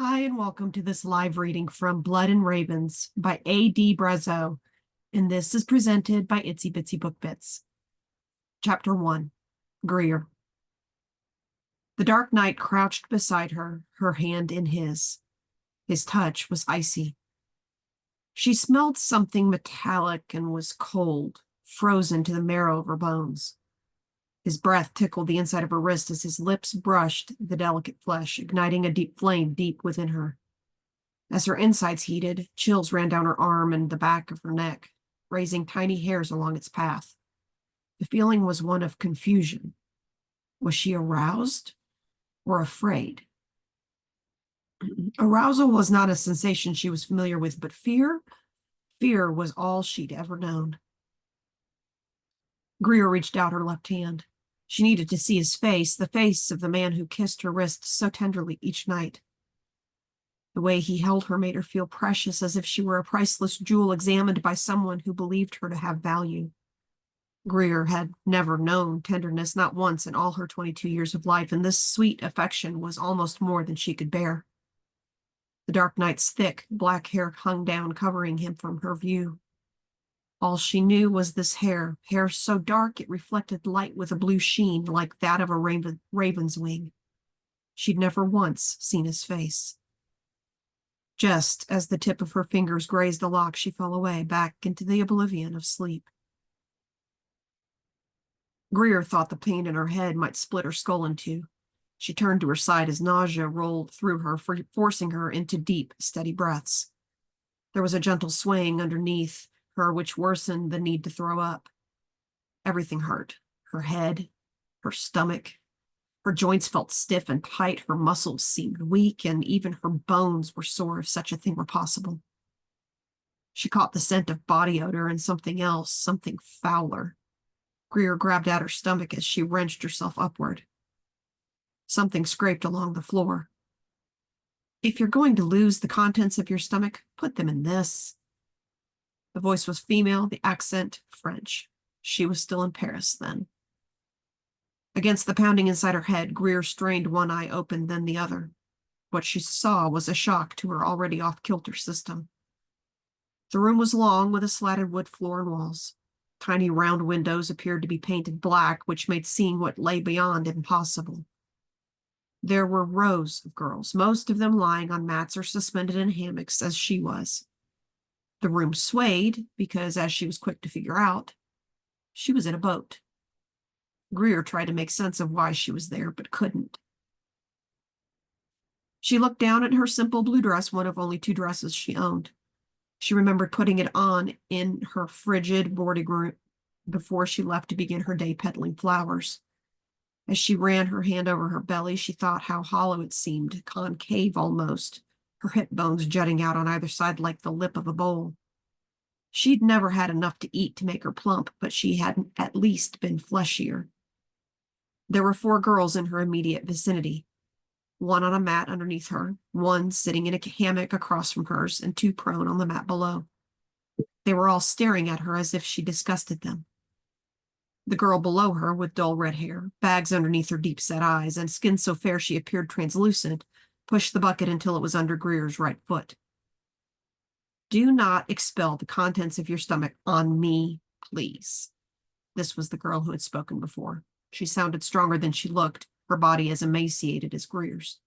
Hi, and welcome to this live reading from Blood and Ravens by A.D. Brazeau, and this is presented by Itsy Bitsy Book Bits. Chapter 1, Greer. The Dark Knight crouched beside her, her hand in his. His touch was icy. She smelled something metallic and was cold, frozen to the marrow of her bones. His breath tickled the inside of her wrist as his lips brushed the delicate flesh, igniting a deep flame deep within her. As her insides heated, chills ran down her arm and the back of her neck, raising tiny hairs along its path. The feeling was one of confusion. Was she aroused or afraid? Arousal was not a sensation she was familiar with, but fear was all she'd ever known. Greer reached out her left hand. She needed to see his face, the face of the man who kissed her wrist so tenderly each night. The way he held her made her feel precious, as if she were a priceless jewel examined by someone who believed her to have value. Greer had never known tenderness, not once in all her 22 years of life, and this sweet affection was almost more than she could bear. The Dark Knight's thick, black hair hung down, covering him from her view. All she knew was this hair so dark it reflected light with a blue sheen like that of a raven's wing. She'd never once seen his face. Just as the tip of her fingers grazed the lock, she fell away, back into the oblivion of sleep. Greer thought the pain in her head might split her skull in two. She turned to her side as nausea rolled through her, forcing her into deep, steady breaths. There was a gentle swaying underneath her, which worsened the need to throw up. Everything hurt. Her head, her stomach. Her joints felt stiff and tight, her muscles seemed weak, and even her bones were sore, if such a thing were possible. She caught the scent of body odor and something else, something fouler. Greer grabbed at her stomach as she wrenched herself upward. Something scraped along the floor. If you're going to lose the contents of your stomach, put them in this. The voice was female, the accent French. She was still in Paris then. Against the pounding inside her head, Greer strained one eye open, then the other. What she saw was a shock to her already off-kilter system. The room was long, with a slatted wood floor and walls. Tiny round windows appeared to be painted black, which made seeing what lay beyond impossible. There were rows of girls, most of them lying on mats or suspended in hammocks, as she was. The room swayed because, as she was quick to figure out, she was in a boat. Greer tried to make sense of why she was there, but couldn't. She looked down at her simple blue dress, one of only 2 dresses she owned. She remembered putting it on in her frigid boarding room before she left to begin her day peddling flowers. As she ran her hand over her belly, she thought how hollow it seemed, concave almost, her hip bones jutting out on either side like the lip of a bowl. She'd never had enough to eat to make her plump, but she had at least been fleshier. There were 4 girls in her immediate vicinity, one on a mat underneath her, one sitting in a hammock across from hers, and 2 prone on the mat below. They were all staring at her as if she disgusted them. The girl below her, with dull red hair, bags underneath her deep-set eyes, and skin so fair she appeared translucent, pushed the bucket until it was under Greer's right foot. Do not expel the contents of your stomach on me, please. This was the girl who had spoken before. She sounded stronger than she looked, her body as emaciated as Greer's.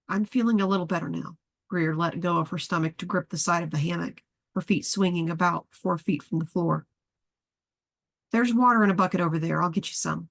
I'm feeling a little better now. Greer let go of her stomach to grip the side of the hammock, her feet swinging about 4 feet from the floor. There's water in a bucket over there. I'll get you some.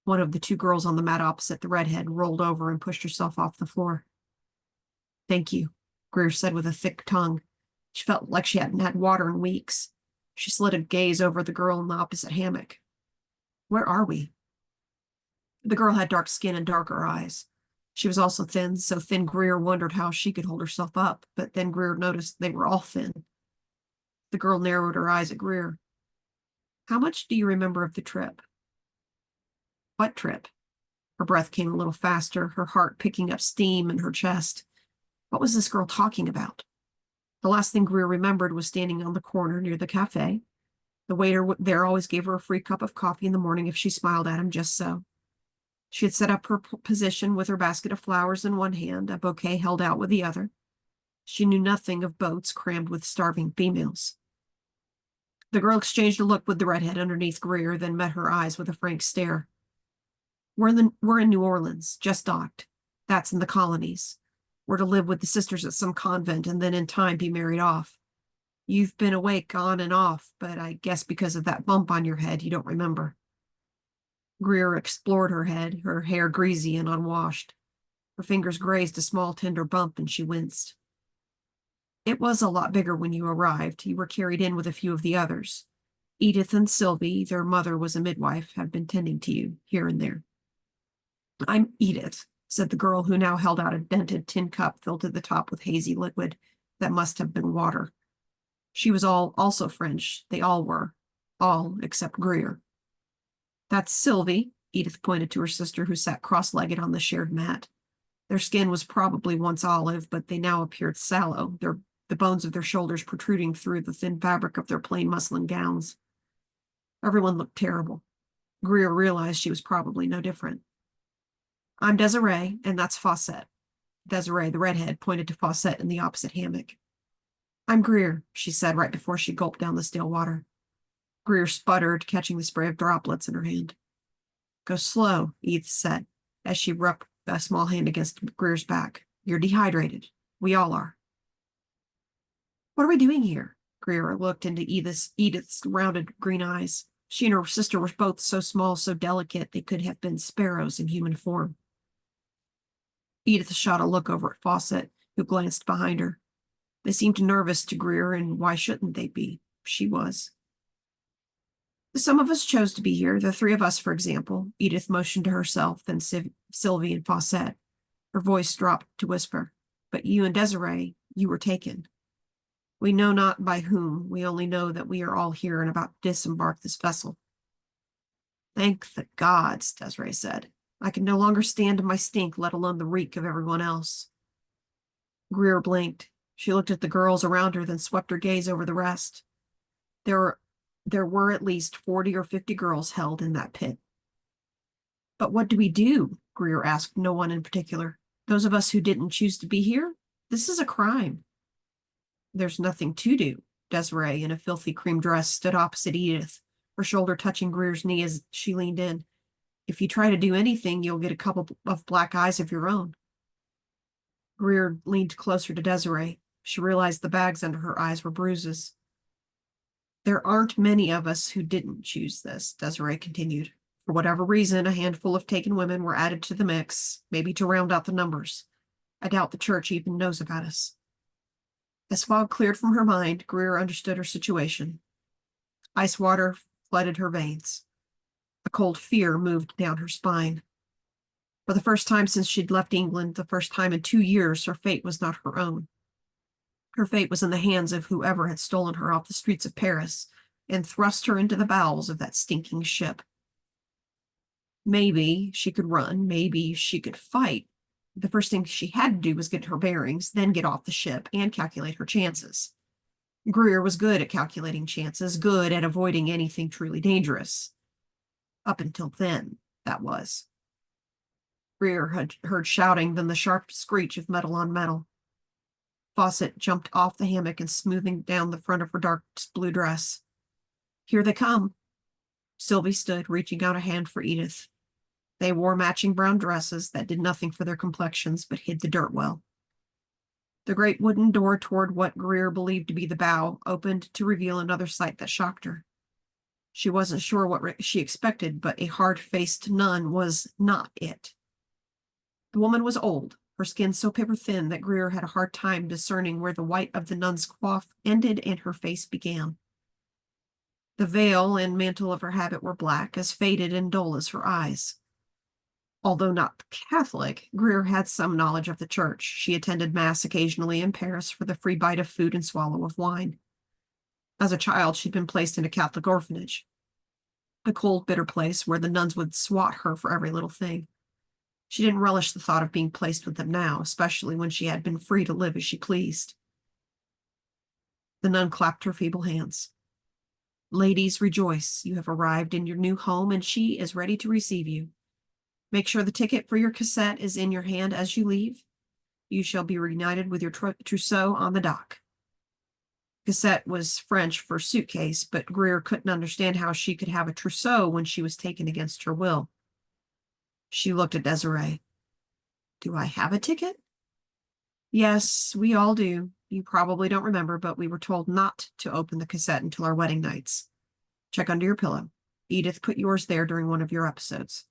One of the 2 girls on the mat opposite the redhead rolled over and pushed herself off the floor. Thank you, Greer said with a thick tongue. She felt like she hadn't had water in weeks. She slid a gaze over the girl in the opposite hammock. Where are we? The girl had dark skin and darker eyes. She was also thin, so thin Greer wondered how she could hold herself up, but then Greer noticed they were all thin. The girl narrowed her eyes at Greer. How much do you remember of the trip? What trip? Her breath came a little faster, her heart picking up steam in her chest. What was this girl talking about? The last thing Greer remembered was standing on the corner near the cafe. The waiter there always gave her a free cup of coffee in the morning if she smiled at him just so. She had set up her position with her basket of flowers in one hand, a bouquet held out with the other. She knew nothing of boats crammed with starving females. The girl exchanged a look with the redhead underneath Greer, then met her eyes with a frank stare. We're in New Orleans, just docked. That's in the colonies. We're to live with the sisters at some convent and then in time be married off. You've been awake on and off, but I guess because of that bump on your head, you don't remember. Greer explored her head, her hair greasy and unwashed. Her fingers grazed a small tender bump and she winced. It was a lot bigger when you arrived. You were carried in with a few of the others. Edith and Sylvie, their mother was a midwife, have been tending to you here and there. I'm Edith, said the girl, who now held out a dented tin cup filled to the top with hazy liquid that must have been water. She was also French. They all were. All except Greer. That's Sylvie, Edith pointed to her sister, who sat cross-legged on the shared mat. Their skin was probably once olive, but they now appeared sallow, the bones of their shoulders protruding through the thin fabric of their plain muslin gowns. Everyone looked terrible. Greer realized she was probably no different. I'm Desiree, and that's Fawcett. Desiree, the redhead, pointed to Fawcett in the opposite hammock. I'm Greer, she said right before she gulped down the stale water. Greer sputtered, catching the spray of droplets in her hand. Go slow, Edith said, as she rubbed a small hand against Greer's back. You're dehydrated. We all are. What are we doing here? Greer looked into Edith's rounded green eyes. She and her sister were both so small, so delicate, they could have been sparrows in human form. Edith shot a look over at Fawcett, who glanced behind her. They seemed nervous to Greer, and why shouldn't they be? She was. Some of us chose to be here, the three of us, for example. Edith motioned to herself, then Sylvie and Fawcett. Her voice dropped to whisper. But you and Desiree, you were taken. We know not by whom. We only know that we are all here and about to disembark this vessel. Thank the gods, Desiree said. I can no longer stand in my stink, let alone the reek of everyone else. Greer blinked. She looked at the girls around her, then swept her gaze over the rest. There were at least 40 or 50 girls held in that pit. But what do we do? Greer asked no one in particular. Those of us who didn't choose to be here? This is a crime. There's nothing to do. Desiree, in a filthy cream dress, stood opposite Edith, her shoulder touching Greer's knee as she leaned in. If you try to do anything, you'll get a couple of black eyes of your own. Greer leaned closer to Desiree. She realized the bags under her eyes were bruises. There aren't many of us who didn't choose this, Desiree continued. For whatever reason, a handful of taken women were added to the mix, maybe to round out the numbers. I doubt the church even knows about us. As fog cleared from her mind, Greer understood her situation. Ice water flooded her veins. A cold fear moved down her spine. For the first time since she'd left England, the first time in 2 years, her fate was not her own. Her fate was in the hands of whoever had stolen her off the streets of Paris and thrust her into the bowels of that stinking ship. Maybe she could run, maybe she could fight. The first thing she had to do was get her bearings, then get off the ship and calculate her chances. Greer was good at calculating chances, good at avoiding anything truly dangerous. Up until then, that was. Greer had heard shouting, then the sharp screech of metal on metal. Fawcett jumped off the hammock and smoothing down the front of her dark blue dress. Here they come. Sylvie stood, reaching out a hand for Edith. They wore matching brown dresses that did nothing for their complexions but hid the dirt well. The great wooden door toward what Greer believed to be the bow opened to reveal another sight that shocked her. She wasn't sure what she expected, but a hard-faced nun was not it. The woman was old, her skin so paper-thin that Greer had a hard time discerning where the white of the nun's coif ended and her face began. The veil and mantle of her habit were black, as faded and dull as her eyes. Although not Catholic, Greer had some knowledge of the church. She attended Mass occasionally in Paris for the free bite of food and swallow of wine. As a child, she'd been placed in a Catholic orphanage, a cold, bitter place where the nuns would swat her for every little thing. She didn't relish the thought of being placed with them now, especially when she had been free to live as she pleased. The nun clapped her feeble hands. Ladies, rejoice. You have arrived in your new home, and she is ready to receive you. Make sure the ticket for your cassette is in your hand as you leave. You shall be reunited with your trousseau on the dock. Cassette was French for suitcase, but Greer couldn't understand how she could have a trousseau when she was taken against her will. She looked at Desiree. Do I have a ticket? Yes, we all do. You probably don't remember, but we were told not to open the cassette until our wedding nights. Check under your pillow. Edith put yours there during one of your episodes.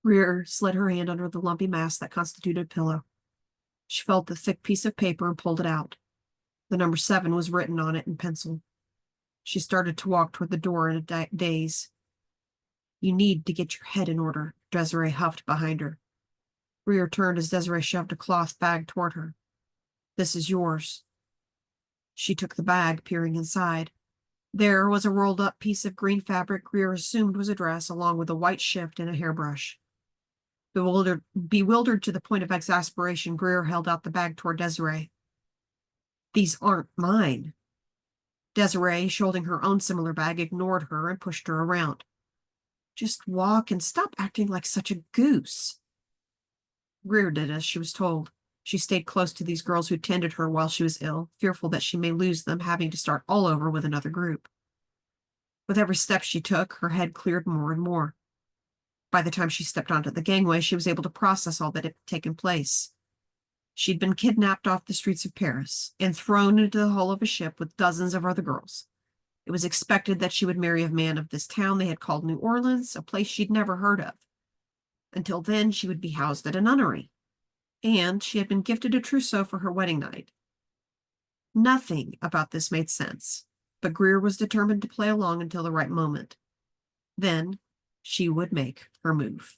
Greer slid her hand under the lumpy mass that constituted a pillow. She felt the thick piece of paper and pulled it out. The number 7 was written on it in pencil. She started to walk toward the door in a daze. You need to get your head in order, Desiree huffed behind her. Greer turned as Desiree shoved a cloth bag toward her. This is yours. She took the bag, peering inside. There was a rolled-up piece of green fabric Greer assumed was a dress, along with a white shift and a hairbrush. Bewildered to the point of exasperation, Greer held out the bag toward Desiree. These aren't mine. Desiree, shouldering her own similar bag, ignored her and pushed her around. Just walk and stop acting like such a goose. Greer did as she was told. She stayed close to these girls who tended her while she was ill, fearful that she may lose them, having to start all over with another group. With every step she took, her head cleared more and more. By the time she stepped onto the gangway, she was able to process all that had taken place. She'd been kidnapped off the streets of Paris and thrown into the hull of a ship with dozens of other girls. It was expected that she would marry a man of this town they had called New Orleans, a place she'd never heard of. Until then, she would be housed at a nunnery. And she had been gifted a trousseau for her wedding night. Nothing about this made sense, but Greer was determined to play along until the right moment. Then she would make her move.